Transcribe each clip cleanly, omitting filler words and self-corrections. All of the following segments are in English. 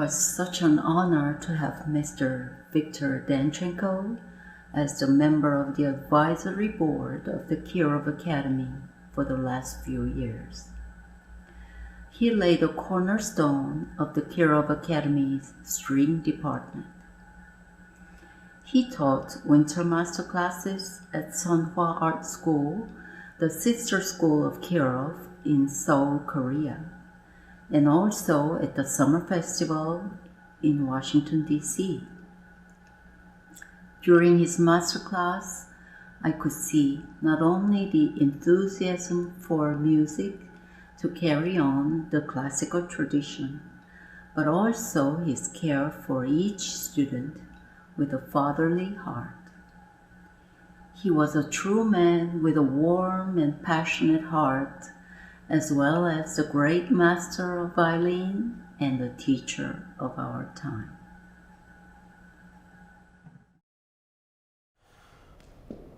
was such an honor to have Mr. Victor Danchenko as the member of the advisory board of the Kirov Academy for the last few years. He laid the cornerstone of the Kirov Academy's string department. He taught winter master classes at Sunhwa Art School, the sister school of Kirov in Seoul, Korea, and also at the Summer Festival in Washington, D.C. During his master class, I could see not only the enthusiasm for music to carry on the classical tradition, but also his care for each student with a fatherly heart. He was a true man with a warm and passionate heart, as well as the great master of violin and the teacher of our time.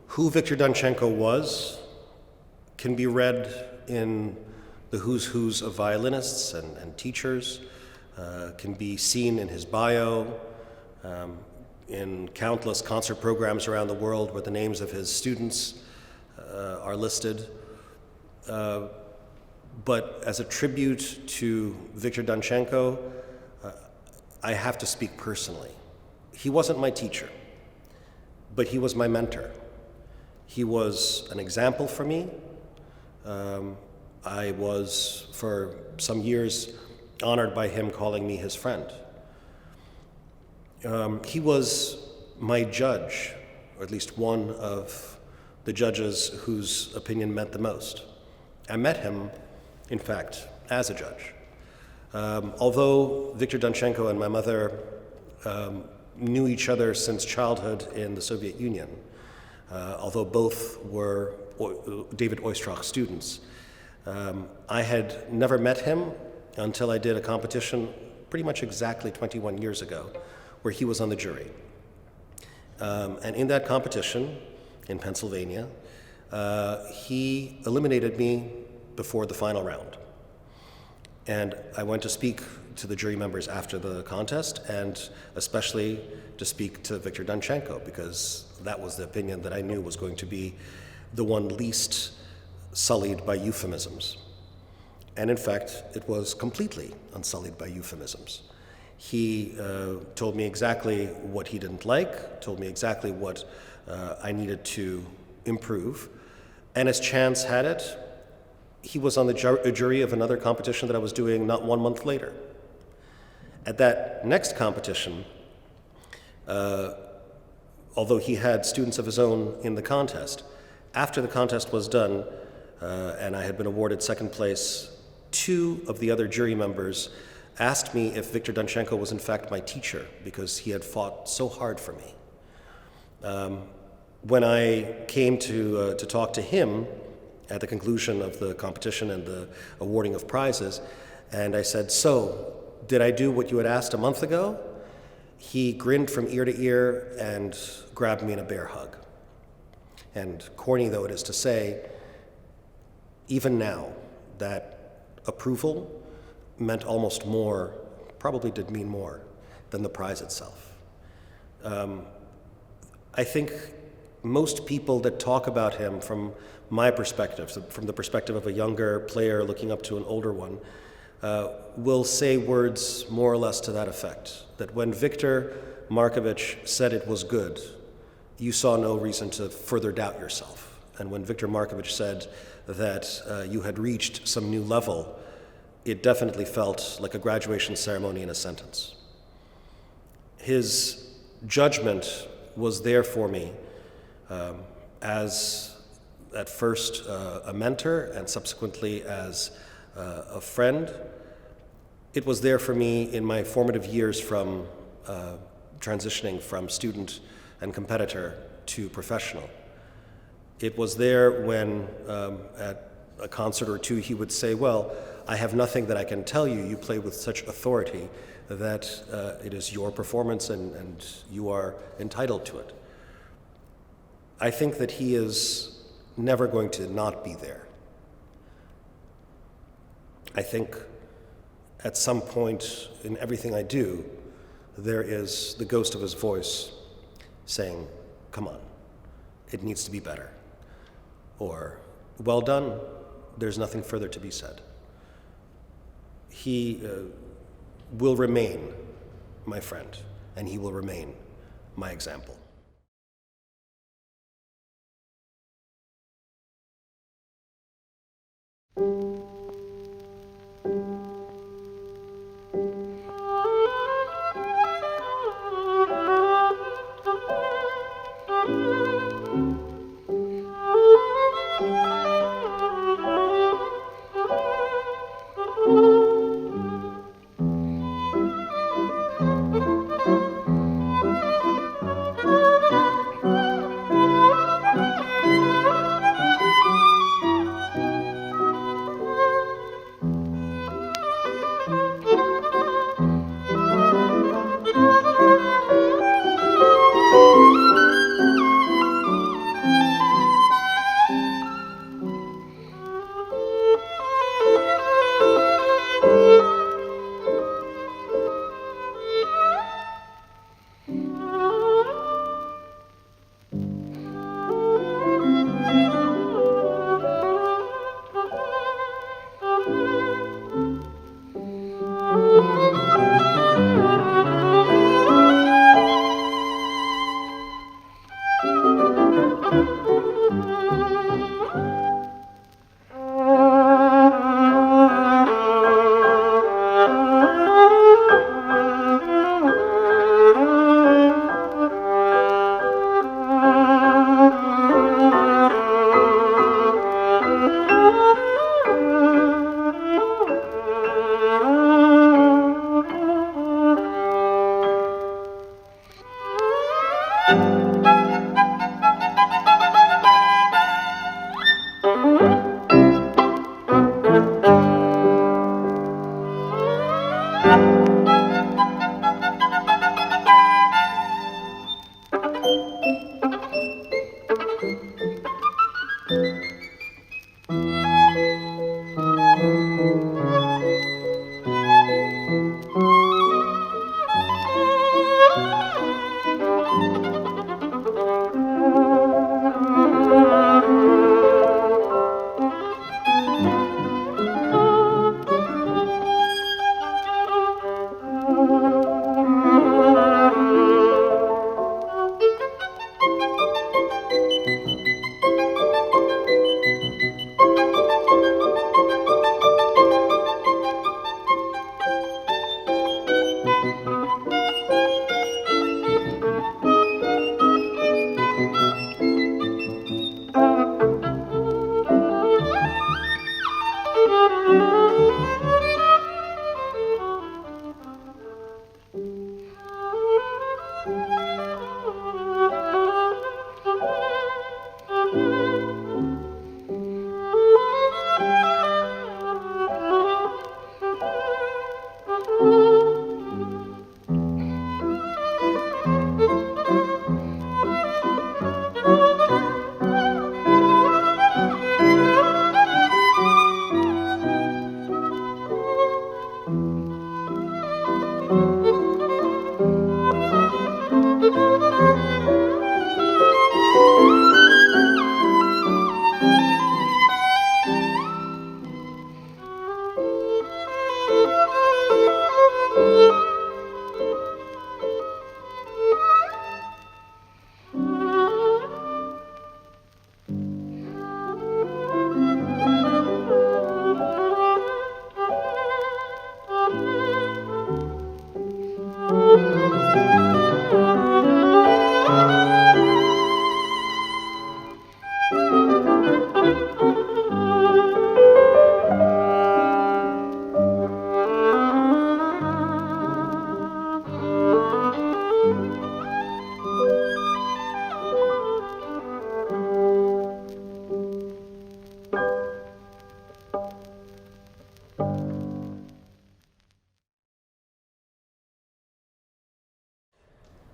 Who Victor Danchenko was can be read in the who's who's of violinists and teachers, can be seen in his bio, in countless concert programs around the world where the names of his students are listed. But as a tribute to Victor Danchenko, I have to speak personally. He wasn't my teacher, but he was my mentor. He was an example for me. I was, for some years, honored by him calling me his friend. He was my judge, or at least one of the judges whose opinion meant the most. I met him, in fact, as a judge. Although Victor Danchenko and my mother knew each other since childhood in the Soviet Union, although both were David Oistrakh students, I had never met him until I did a competition pretty much exactly 21 years ago, where he was on the jury. And in that competition in Pennsylvania, he eliminated me before the final round. And I went to speak to the jury members after the contest, and especially to speak to Victor Danchenko, because that was the opinion that I knew was going to be the one least sullied by euphemisms. And in fact, it was completely unsullied by euphemisms. He told me exactly what he didn't like, told me exactly what I needed to improve, and as chance had it, he was on the jury of another competition that I was doing not 1 month later. At that next competition, although he had students of his own in the contest, after the contest was done and I had been awarded second place, 2 of the other jury members asked me if Victor Danchenko was in fact my teacher, because he had fought so hard for me. When I came to talk to him at the conclusion of the competition and the awarding of prizes, and I said, "So, did I do what you had asked a month ago?" He grinned from ear to ear and grabbed me in a bear hug. And corny though it is to say, even now, that approval meant almost more, probably did mean more, than the prize itself. I think most people that talk about him from my perspective, from the perspective of a younger player looking up to an older one, will say words more or less to that effect, that when Victor Markovich said it was good, you saw no reason to further doubt yourself. And when Victor Markovich said that you had reached some new level, it definitely felt like a graduation ceremony in a sentence. His judgment was there for me as, at first, a mentor and subsequently as a friend. It was there for me in my formative years from transitioning from student and competitor to professional. It was there when at a concert or two he would say, "Well, I have nothing that I can tell you. You play with such authority that it is your performance and you are entitled to it." I think that he is never going to not be there. I think at some point in everything I do, there is the ghost of his voice saying, come on, it needs to be better. Or, well done, there's nothing further to be said. He will remain my friend, and he will remain my example.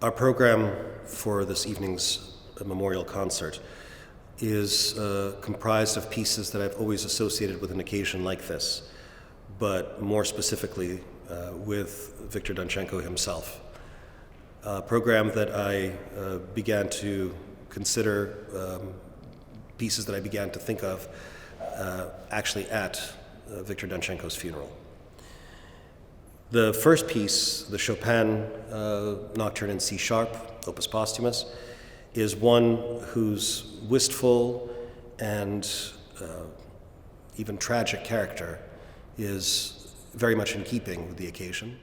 Our program for this evening's memorial concert is comprised of pieces that I've always associated with an occasion like this, but more specifically with Viktor Danchenko himself. A program that I began to consider, pieces that I began to think of actually at Viktor Danchenko's funeral. The first piece, the Chopin Nocturne in C sharp, Opus Posthumous, is one whose wistful and even tragic character is very much in keeping with the occasion.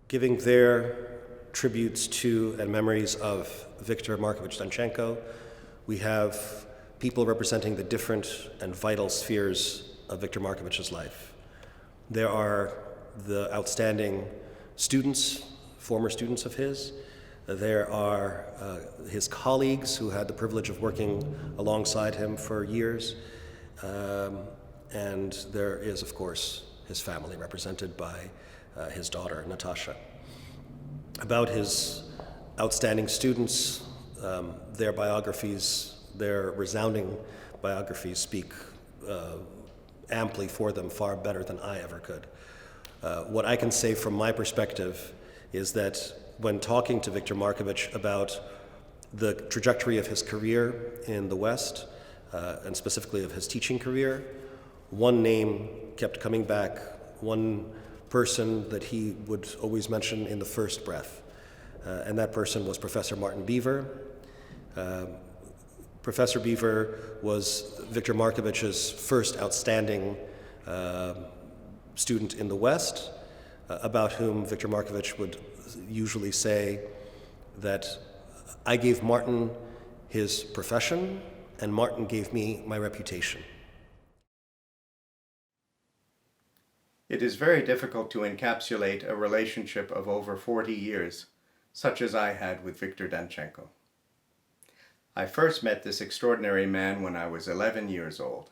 Giving their tributes to and memories of Viktor Markovich Danchenko, we have people representing the different and vital spheres of Viktor Markovich's life. There are the outstanding students, former students of his. There are his colleagues who had the privilege of working alongside him for years. And there is, of course, his family, represented by his daughter, Natasha. About his outstanding students, their biographies Their resounding biographies speak amply for them, far better than I ever could. What I can say from my perspective is that when talking to Viktor Markovich about the trajectory of his career in the West, and specifically of his teaching career, one name kept coming back, one person that he would always mention in the first breath, and that person was Professor Martin Beaver. Professor Beaver was Viktor Markovich's first outstanding student in the West, about whom Viktor Markovich would usually say that I gave Martin his profession, and Martin gave me my reputation. It is very difficult to encapsulate a relationship of over 40 years, such as I had with Viktor Danchenko. I first met this extraordinary man when I was 11 years old,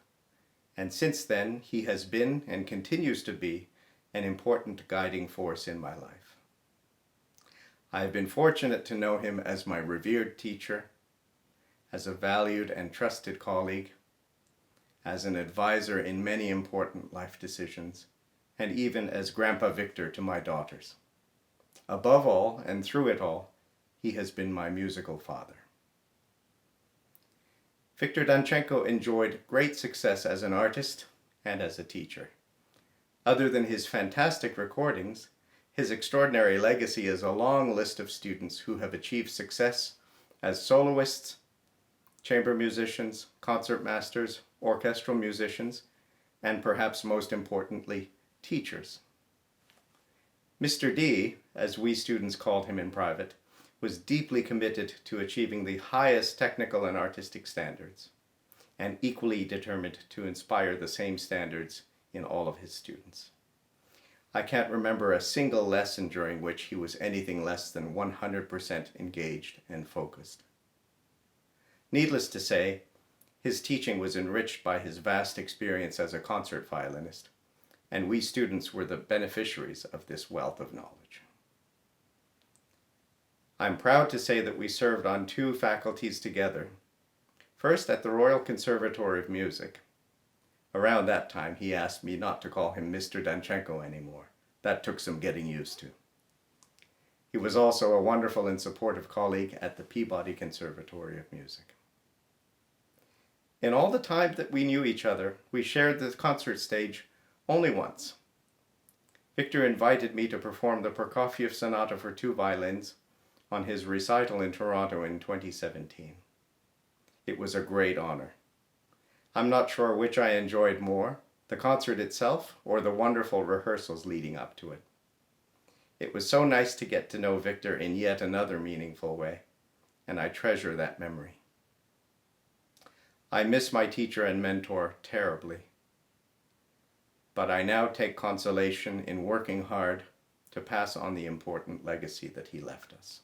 and since then he has been and continues to be an important guiding force in my life. I have been fortunate to know him as my revered teacher, as a valued and trusted colleague, as an advisor in many important life decisions, and even as Grandpa Victor to my daughters. Above all, and through it all, he has been my musical father. Viktor Danchenko enjoyed great success as an artist and as a teacher. Other than his fantastic recordings, his extraordinary legacy is a long list of students who have achieved success as soloists, chamber musicians, concertmasters, orchestral musicians, and perhaps most importantly, teachers. Mr. D, as we students called him in private, was deeply committed to achieving the highest technical and artistic standards, and equally determined to inspire the same standards in all of his students. I can't remember a single lesson during which he was anything less than 100% engaged and focused. Needless to say, his teaching was enriched by his vast experience as a concert violinist, and we students were the beneficiaries of this wealth of knowledge. I'm proud to say that we served on 2 faculties together. First at the Royal Conservatory of Music. Around that time, he asked me not to call him Mr. Danchenko anymore. That took some getting used to. He was also a wonderful and supportive colleague at the Peabody Conservatory of Music. In all the time that we knew each other, we shared the concert stage only once. Viktor invited me to perform the Prokofiev Sonata for 2 violins on his recital in Toronto in 2017. It was a great honor. I'm not sure which I enjoyed more, the concert itself or the wonderful rehearsals leading up to it. It was so nice to get to know Viktor in yet another meaningful way, and I treasure that memory. I miss my teacher and mentor terribly, but I now take consolation in working hard to pass on the important legacy that he left us.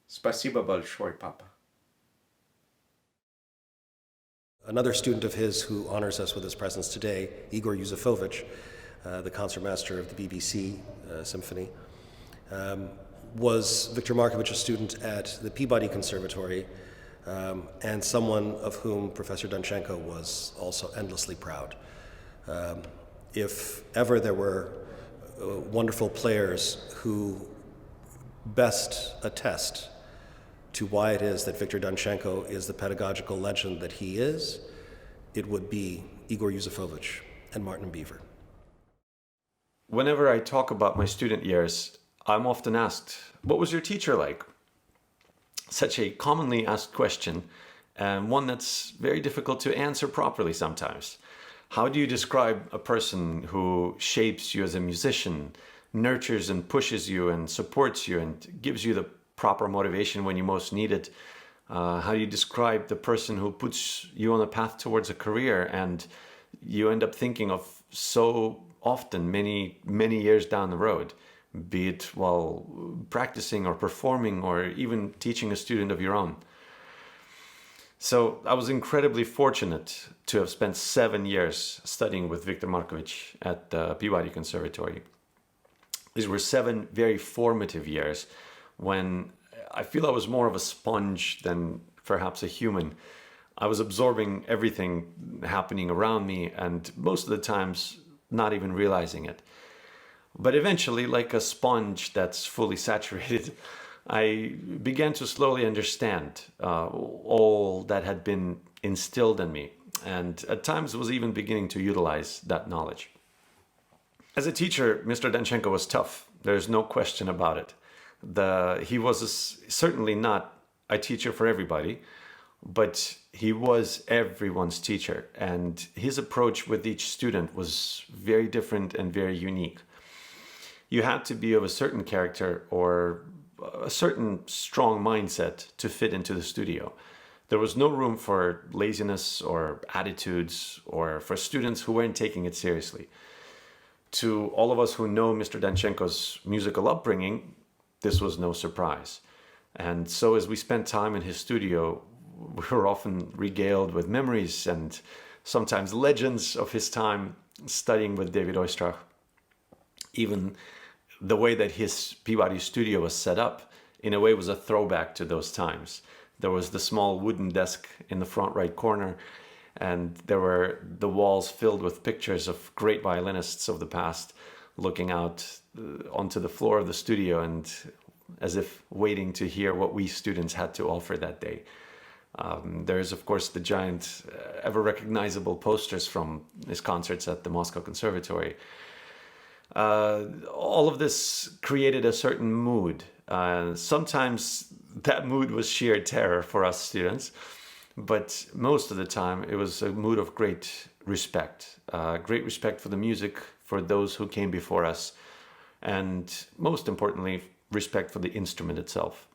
Spasibo большое, Papa. Another student of his who honors us with his presence today, Igor Yuzefovich, the concertmaster of the BBC Symphony, was Viktor Markovich's student at the Peabody Conservatory, and someone of whom Professor Danchenko was also endlessly proud. If ever there were wonderful players who best attest to why it is that Viktor Danchenko is the pedagogical legend that he is, it would be Igor Yuzefovich and Martin Beaver. Whenever I talk about my student years, I'm often asked, what was your teacher like? Such a commonly asked question, and one that's very difficult to answer properly sometimes. How do you describe a person who shapes you as a musician, nurtures and pushes you and supports you and gives you the proper motivation when you most need it? How do you describe the person who puts you on a path towards a career and you end up thinking of so often, many years down the road, be it while practicing or performing or even teaching a student of your own? So I was incredibly fortunate to have spent 7 years studying with Viktor Markovich at the Peabody Conservatory. These were 7 very formative years when I feel I was more of a sponge than perhaps a human. I was absorbing everything happening around me, and most of the times not even realizing it. But eventually, like a sponge that's fully saturated, I began to slowly understand all that had been instilled in me, and at times was even beginning to utilize that knowledge. As a teacher, Mr. Danchenko was tough. There's no question about it. He was certainly not a teacher for everybody, but he was everyone's teacher, and his approach with each student was very different and very unique. You had to be of a certain character or a certain strong mindset to fit into the studio. There was no room for laziness or attitudes or for students who weren't taking it seriously. To all of us who know Mr. Danchenko's musical upbringing, this was no surprise. And so as we spent time in his studio, we were often regaled with memories and sometimes legends of his time studying with David Oistrakh. Even the way that his Peabody studio was set up, in a way, was a throwback to those times. There was the small wooden desk in the front right corner, and there were the walls filled with pictures of great violinists of the past looking out onto the floor of the studio and as if waiting to hear what we students had to offer that day. There's, of course, the giant, ever recognizable posters from his concerts at the Moscow Conservatory. All of this created a certain mood. Sometimes that mood was sheer terror for us students, but most of the time it was a mood of great respect for the music, for those who came before us, and most importantly, respect for the instrument itself.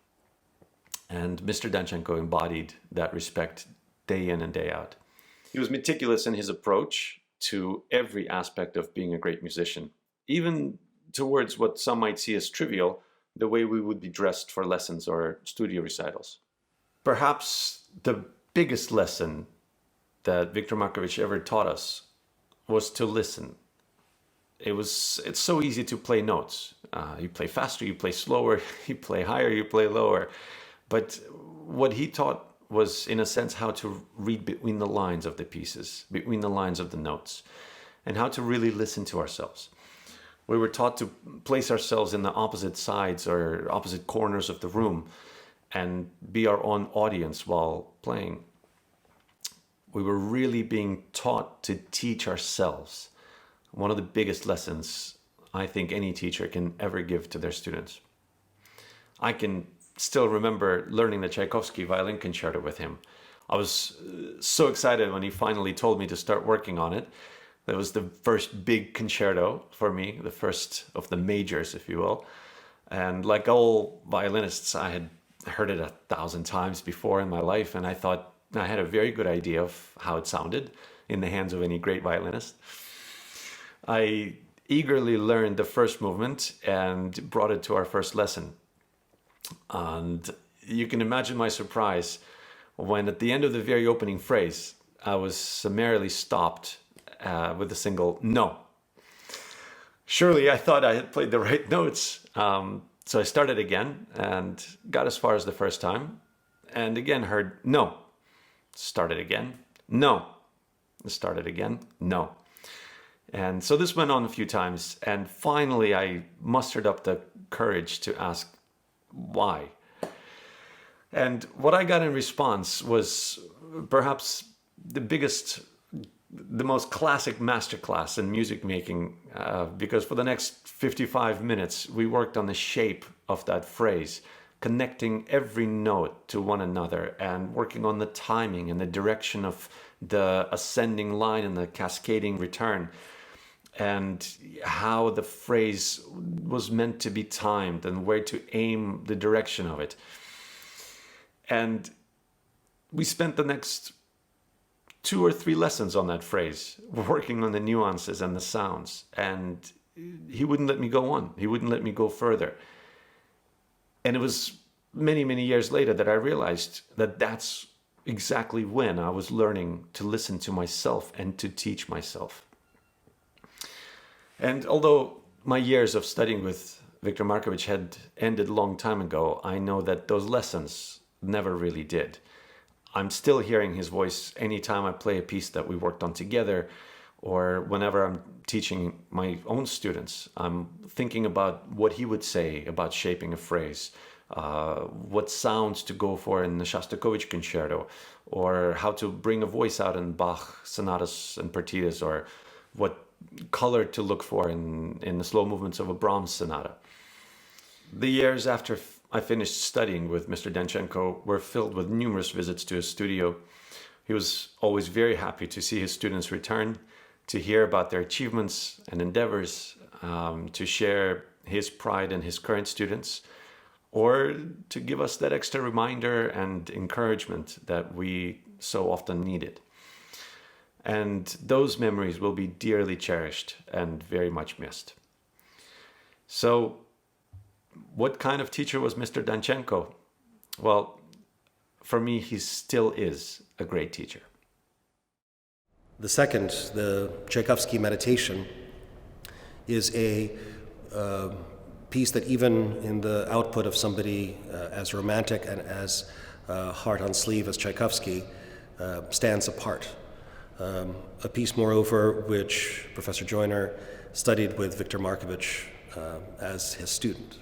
And Mr. Danchenko embodied that respect day in and day out. He was meticulous in his approach to every aspect of being a great musician, even towards what some might see as trivial, the way we would be dressed for lessons or studio recitals. Perhaps the biggest lesson that Viktor Markovich ever taught us was to listen. It's so easy to play notes. You play faster, you play slower, you play higher, you play lower. But what he taught was, in a sense, how to read between the lines of the pieces, between the lines of the notes, and how to really listen to ourselves. We were taught to place ourselves in the opposite sides or opposite corners of the room and be our own audience while playing. We were really being taught to teach ourselves. One of the biggest lessons I think any teacher can ever give to their students. I can still remember learning the Tchaikovsky violin concerto with him. I was so excited when he finally told me to start working on it. That was the first big concerto for me, the first of the majors, if you will. And like all violinists, I had heard it 1,000 times before in my life, and I thought I had a very good idea of how it sounded in the hands of any great violinist. I eagerly learned the first movement and brought it to our first lesson. And you can imagine my surprise when at the end of the very opening phrase, I was summarily stopped with a single no. Surely I thought I had played the right notes. So I started again and got as far as the first time, and again heard no. Started again, no. Started again, no. And so this went on a few times, and finally I mustered up the courage to ask why. And what I got in response was perhaps the most classic masterclass in music making, because for the next 55 minutes we worked on the shape of that phrase, connecting every note to one another and working on the timing and the direction of the ascending line and the cascading return, and how the phrase was meant to be timed and where to aim the direction of it. And we spent the next 2 or 3 lessons on that phrase, working on the nuances and the sounds. And he wouldn't let me go on. He wouldn't let me go further. And it was many, many years later that I realized that that's exactly when I was learning to listen to myself and to teach myself. And although my years of studying with Viktor Markovich had ended a long time ago, I know that those lessons never really did. I'm still hearing his voice anytime I play a piece that we worked on together, or whenever I'm teaching my own students. I'm thinking about what he would say about shaping a phrase, what sounds to go for in the Shostakovich concerto, or how to bring a voice out in Bach sonatas and partitas, or what color to look for in the slow movements of a Brahms sonata. The years after I finished studying with Mr. Danchenko were filled with numerous visits to his studio. He was always very happy to see his students return, to hear about their achievements and endeavors, to share his pride in his current students, or to give us that extra reminder and encouragement that we so often needed. And those memories will be dearly cherished and very much missed. So, what kind of teacher was Mr. Danchenko? Well, for me, he still is a great teacher. The second, the Tchaikovsky Meditation, is a piece that even in the output of somebody as romantic and as heart on sleeve as Tchaikovsky stands apart. A piece, moreover, which Professor Joyner studied with Viktor Markovich as his student.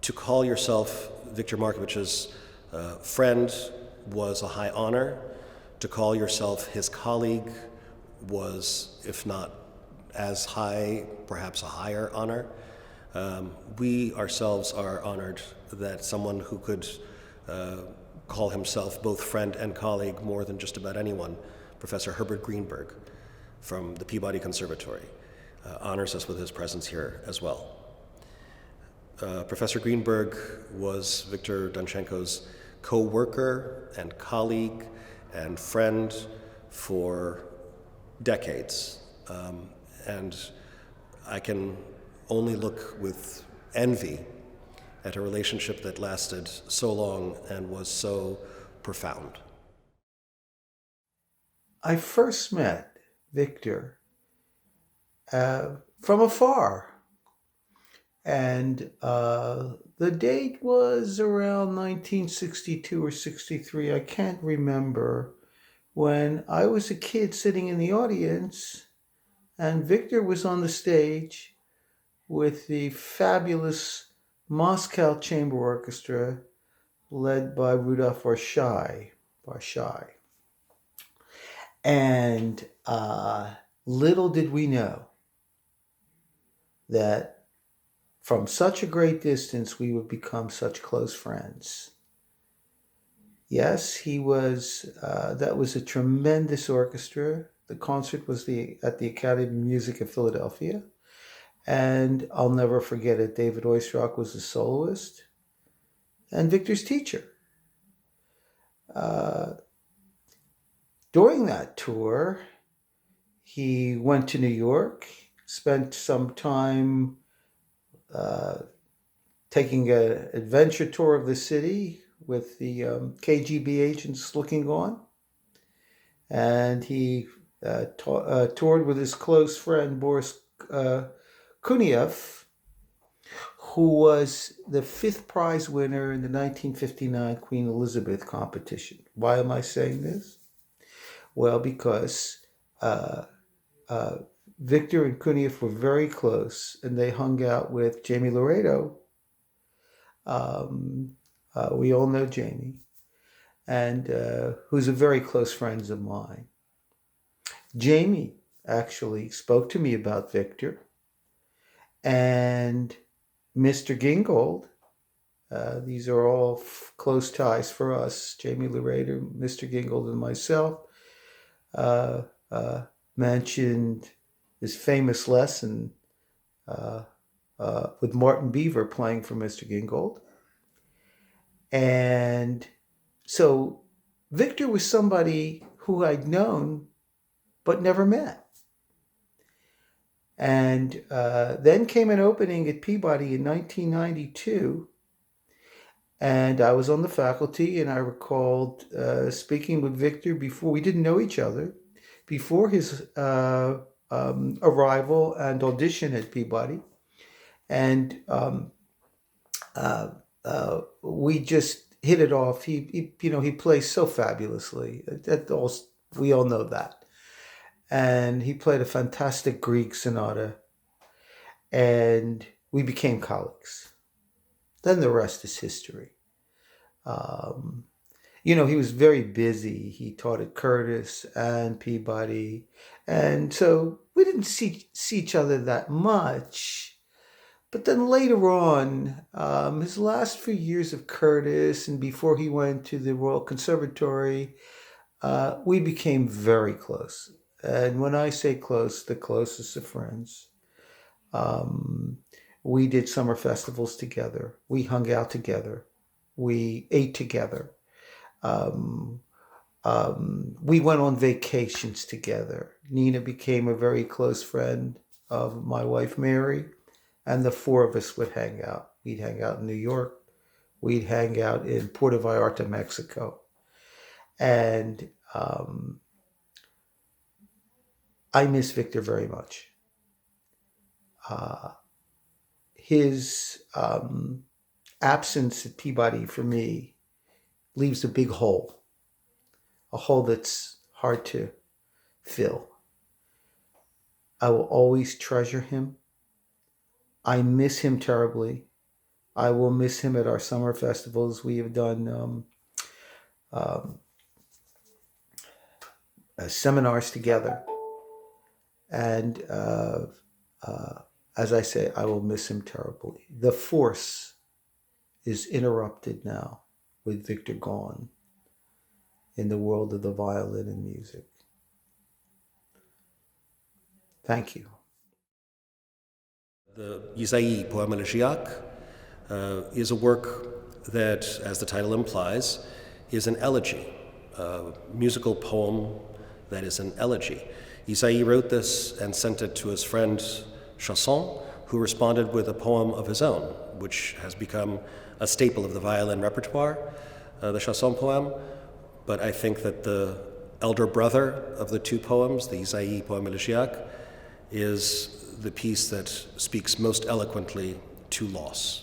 To call yourself Victor Markovich's friend was a high honor. To call yourself his colleague was, if not as high, perhaps a higher honor. We ourselves are honored that someone who could call himself both friend and colleague more than just about anyone, Professor Herbert Greenberg from the Peabody Conservatory, honors us with his presence here as well. Professor Greenberg was Victor Danchenko's co-worker and colleague and friend for decades. And I can only look with envy at a relationship that lasted so long and was so profound. I first met Victor from afar. And the date was around 1962 or 63, I can't remember, when I was a kid sitting in the audience and Victor was on the stage with the fabulous Moscow Chamber Orchestra led by Rudolf Warshai. And little did we know that from such a great distance, we would become such close friends. Yes, he was, that was a tremendous orchestra. The concert was at the Academy of Music of Philadelphia. And I'll never forget it. David Oistrakh was the soloist and Victor's teacher. During that tour, he went to New York, spent some time taking an adventure tour of the city with the KGB agents looking on. And he toured with his close friend Boris Kuniev, who was the 5th prize winner in the 1959 Queen Elizabeth competition. Why am I saying this? Well, because Victor and Kuniev were very close, and they hung out with Jamie Laredo. We all know Jamie, and who's a very close friend of mine. Jamie actually spoke to me about Victor, and Mr. Gingold. These are all close ties for us. Jamie Laredo, Mr. Gingold, and myself mentioned his famous lesson with Martin Beaver playing for Mr. Gingold. And so Victor was somebody who I'd known but never met. And then came an opening at Peabody in 1992. And I was on the faculty, and I recalled speaking with Victor before, we didn't know each other, before his arrival and audition at Peabody. And we just hit it off. He plays so fabulously. We all know that. And he played a fantastic Grieg sonata, and we became colleagues. Then the rest is history. He was very busy. He taught at Curtis and Peabody. And so we didn't see each other that much. But then later on, his last few years of Curtis and before he went to the Royal Conservatory, we became very close. And when I say close, the closest of friends. We did summer festivals together. We hung out together. We ate together. We went on vacations together. Nina became a very close friend of my wife, Mary, and the four of us would hang out. We'd hang out in New York. We'd hang out in Puerto Vallarta, Mexico. And I miss Victor very much. His absence at Peabody for me leaves a big hole, a hole that's hard to fill. I will always treasure him. I miss him terribly. I will miss him at our summer festivals. We have done seminars together. And as I say, I will miss him terribly. The force is interrupted now with Victor gone in the world of the violin and music. Thank you. The YCAA Poème Elegiaque is a work that, as the title implies, is an elegy, a musical poem that is an elegy. YCAA wrote this and sent it to his friend Chasson, who responded with a poem of his own, which has become a staple of the violin repertoire, the Chasson poem. But I think that the elder brother of the two poems, the YCAA Poème Elegiaque, is the piece that speaks most eloquently to loss.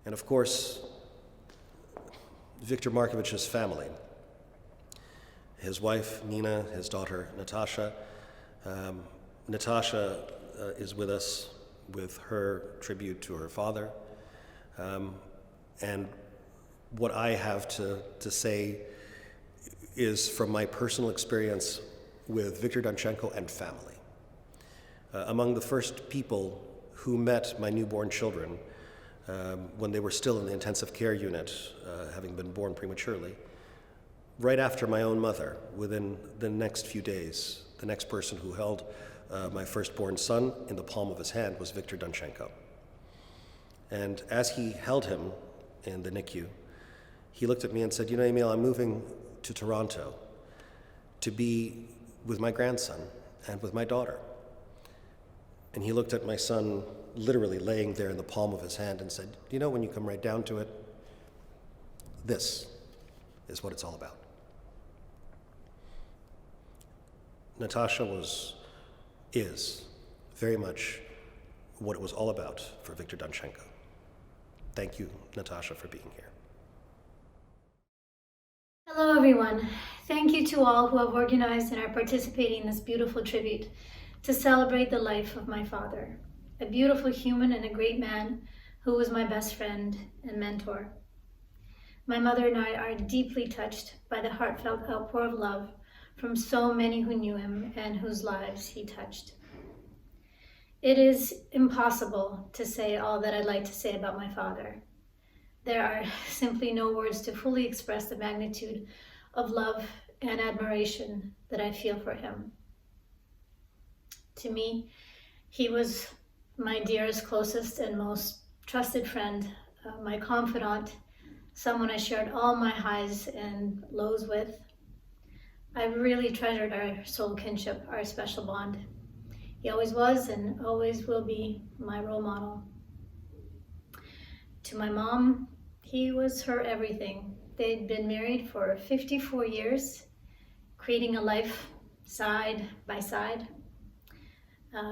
and of course, Viktor Markovich's family. His wife, Nina, his daughter, Natasha. Natasha is with us with her tribute to her father. And what I have to say is from my personal experience with Viktor Danchenko and family. Among the first people who met my newborn children when they were still in the intensive care unit, having been born prematurely, right after my own mother, within the next few days, the next person who held my firstborn son in the palm of his hand was Viktor Danchenko. And as he held him in the NICU, he looked at me and said, "You know, Emil, I'm moving to Toronto to be with my grandson and with my daughter." And he looked at my son literally laying there in the palm of his hand and said, "You know, when you come right down to it, this is what it's all about." Natasha is very much what it was all about for Viktor Danchenko. Thank you, Natasha, for being here. Hello, everyone. Thank you to all who have organized and are participating in this beautiful tribute to celebrate the life of my father, a beautiful human and a great man who was my best friend and mentor. My mother and I are deeply touched by the heartfelt outpour of love from so many who knew him and whose lives he touched. It is impossible to say all that I'd like to say about my father. There are simply no words to fully express the magnitude of love and admiration that I feel for him. To me, he was my dearest, closest, and most trusted friend, my confidant, someone I shared all my highs and lows with. I really treasured our soul kinship, our special bond. He always was and always will be my role model. To my mom, he was her everything. They'd been married for 54 years, creating a life side by side.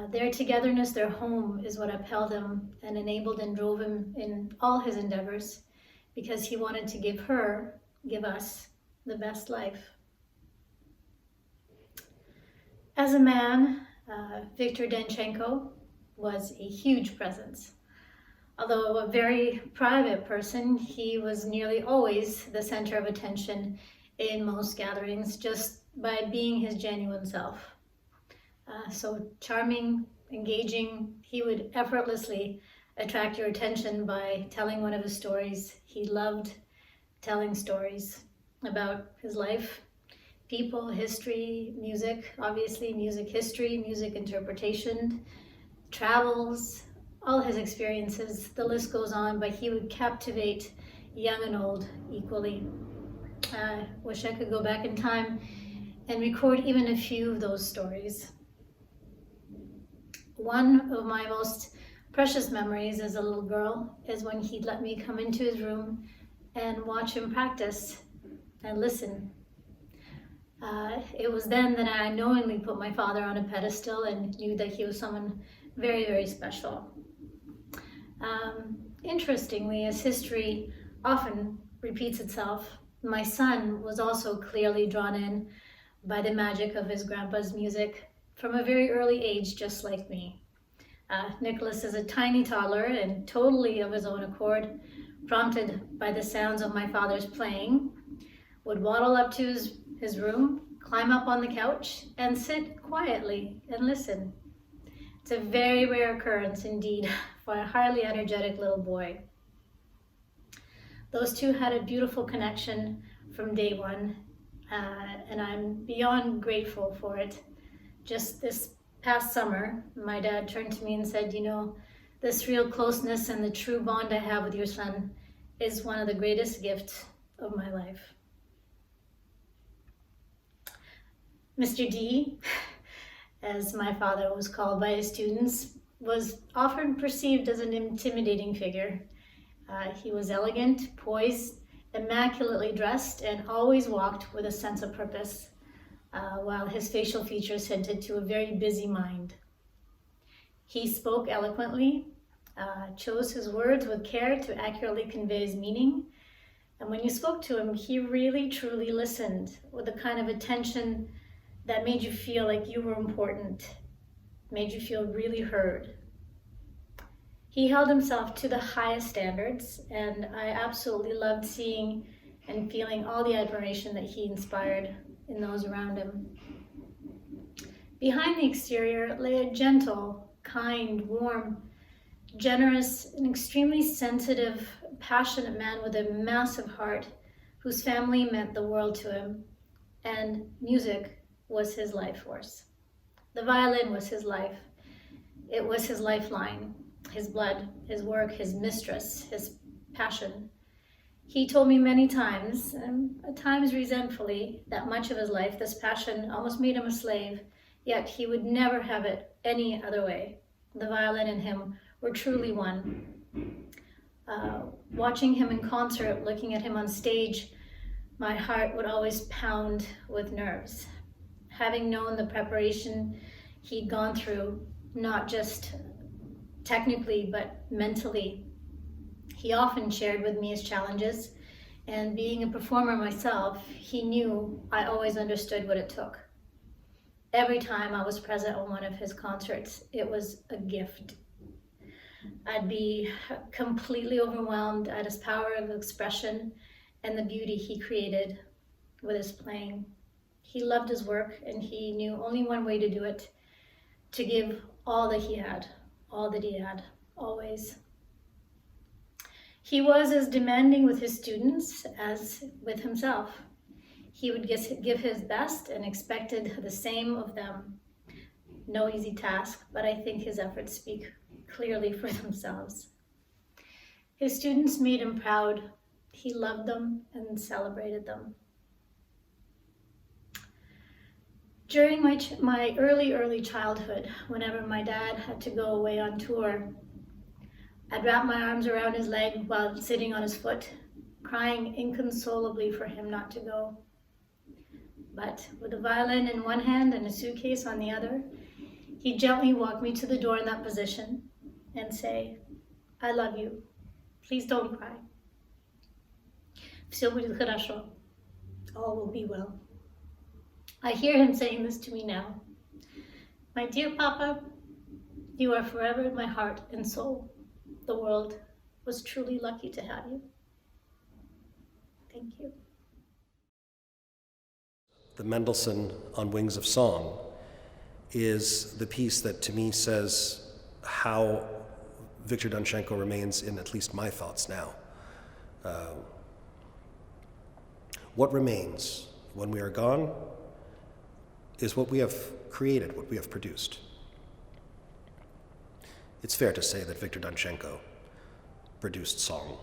Their togetherness, their home, is what upheld him and enabled and drove him in all his endeavors, because he wanted to give us, the best life. As a man, Viktor Danchenko was a huge presence. Although a very private person, he was nearly always the center of attention in most gatherings, just by being his genuine self. So charming, engaging, he would effortlessly attract your attention by telling one of his stories. He loved telling stories about his life, people, history, music, obviously music history, music interpretation, travels, all his experiences. The list goes on, but he would captivate young and old equally. I wish I could go back in time and record even a few of those stories. One of my most precious memories as a little girl is when he'd let me come into his room and watch him practice and listen. It was then that I knowingly put my father on a pedestal and knew that he was someone very, very special. Interestingly, as history often repeats itself, my son was also clearly drawn in by the magic of his grandpa's music from a very early age, just like me. Nicholas is a tiny toddler and totally of his own accord, prompted by the sounds of my father's playing, would waddle up to his room, climb up on the couch, and sit quietly and listen. It's a very rare occurrence indeed for a highly energetic little boy. Those two had a beautiful connection from day one, and I'm beyond grateful for it. Just this past summer, my dad turned to me and said, "You know, this real closeness and the true bond I have with your son is one of the greatest gifts of my life." Mr. D, as my father was called by his students, was often perceived as an intimidating figure. He was elegant, poised, immaculately dressed, and always walked with a sense of purpose, while his facial features hinted to a very busy mind. He spoke eloquently, chose his words with care to accurately convey his meaning. And when you spoke to him, he really, truly listened with the kind of attention that made you feel like you were important, made you feel really heard. He held himself to the highest standards, and I absolutely loved seeing and feeling all the admiration that he inspired in those around him. Behind the exterior lay a gentle, kind, warm, generous, and extremely sensitive, passionate man with a massive heart whose family meant the world to him, and music was his life force. The violin was his life. It was his lifeline, his blood, his work, his mistress, his passion. He told me many times, and at times resentfully, that much of his life, this passion almost made him a slave, yet he would never have it any other way. The violin and him were truly one. Watching him in concert, looking at him on stage, my heart would always pound with nerves. Having known the preparation he'd gone through, not just technically, but mentally, he often shared with me his challenges, and being a performer myself, he knew I always understood what it took. Every time I was present on one of his concerts, it was a gift. I'd be completely overwhelmed at his power of expression and the beauty he created with his playing. He loved his work, and he knew only one way to do it, to give all that he had, always. He was as demanding with his students as with himself. He would give his best and expected the same of them. No easy task, but I think his efforts speak clearly for themselves. His students made him proud. He loved them and celebrated them. During my early childhood, whenever my dad had to go away on tour, I'd wrap my arms around his leg while sitting on his foot, crying inconsolably for him not to go. But with a violin in one hand and a suitcase on the other, he'd gently walk me to the door in that position and say, "I love you. Please don't cry. Всё будет хорошо. All will be well." I hear him saying this to me now. My dear Papa, you are forever in my heart and soul. The world was truly lucky to have you. Thank you. The Mendelssohn on Wings of Song is the piece that to me says how Victor Danchenko remains in at least my thoughts now. What remains when we are gone is what we have created, what we have produced. It's fair to say that Victor Danchenko produced song.